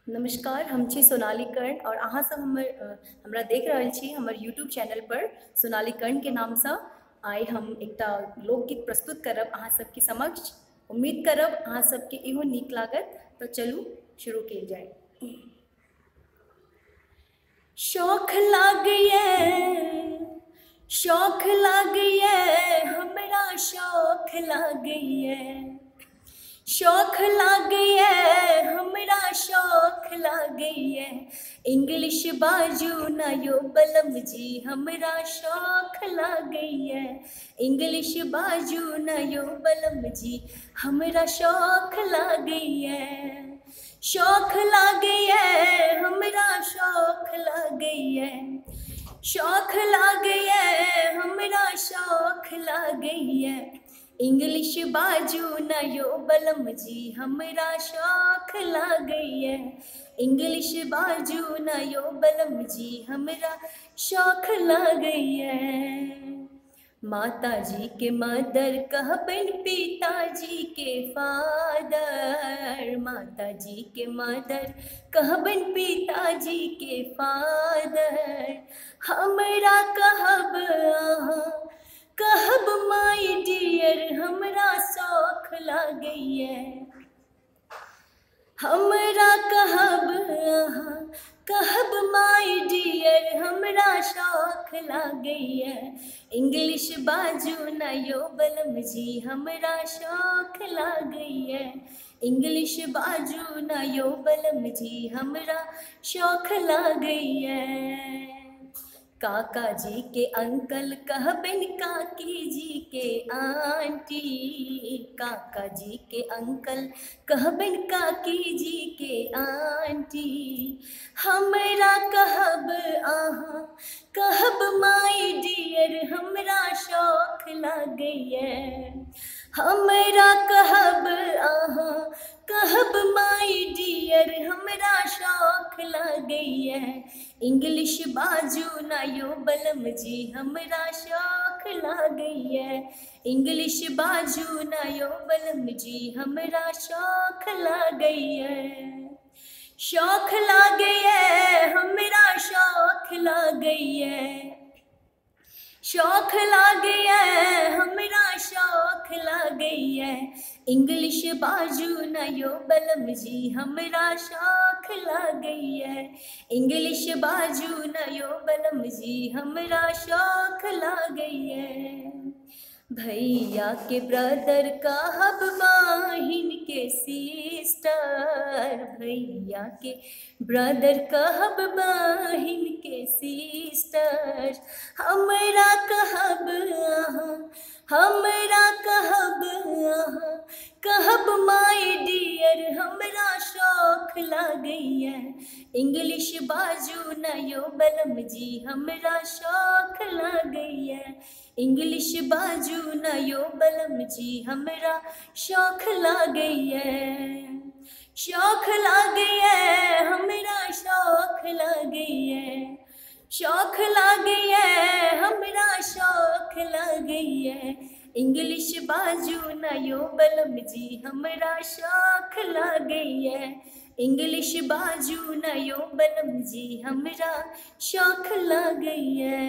नमस्कार, हम छी सोनाली कर्ण और अहाँ सब हमरा देख रहल छी हमर यूट्यूब चैनल पर सोनाली कर्ण के नामसँ। आइ हम एकटा लोकगीत प्रस्तुत करब अहाँ सबके समक्ष। उम्मीद करब अहाँ सबके इहो नीक लागत, तो चलू शुरू कयल जाय। शौख लागैए हमरा शौख लागैए, शौख लागैए हमरा शौख लागैए, इंग्लिश बाजू ना यो बलम जी हमरा शौख लागैए, इंग्लिश बाजू ना यो बलम जी हमरा शौख लागैए, शौख लागैए हमरा शौख लागैए, शौख लागैए हमरा शौख लागैए, इंग्लिश बाजू ना यो बलम जी हमरा शौख लागैए, इंग्लिश बाजू ना यो बलम जी हमरा शौख लागैए। माता जी के मदर कहबन पिताजी के फादर, माता जी के मदर कहबन पिताजी के फादर, हमरा कहब अहाँ कहब माय डियर हमरा शौख लागैए, हमरा कहब अहाँ कहब माय डियर हमरा शौख लागैए, इंग्लिश बाजू ना यो बलम जी हमरा शौख लागैए, इंग्लिश बाजू ना यो बलम जी हमरा शौख लागैए। काका जी के अंकल कहबन काकी जी के आंटी, काका जी के अंकल कहबन काकी जी के आंटी, हमरा कहब अहाँ कहब माय डियर हमरा शौख लागैए, हमरा कहब अहाँ कहब माय डियर हमरा शौख लागैए, इंग्लिश बाजू ना यो बलम जी हमरा शौख लागैए, इंग्लिश बाजू ना यो बलम जी हमरा शौख लागैए, शौख लागैए हमरा शौख लागैए, शौख लागैए हमरा शौख लागैए, इंग्लिश बाजू ना यो बलम जी हमरा शौख लागैए, इंग्लिश बाजू ना यो बलम जी हमरा शौख लागैए। भैया के ब्रदर कहब बहिन के सिस्टर, भैया के ब्रदर कहब बहिन के सिस्टर, हमरा कहब अहाँ हमरा कहब अहाँ कहब माय डियर हमरा शौख लागैए, इंग्लिश बाजू ना यो बलम जी हमरा शौख लागैए, इंग्लिश बाजू ना यो बलम जी हमरा शौख लागैए, शौख लागैए हमरा शौख लागैए, शौख लागैए हमरा शौख लागैए, इंग्लिश बाजू ना यो बलम जी हमरा शौख लागैए, इंग्लिश बाजू ना यो बलम जी हमरा शौख लागैए।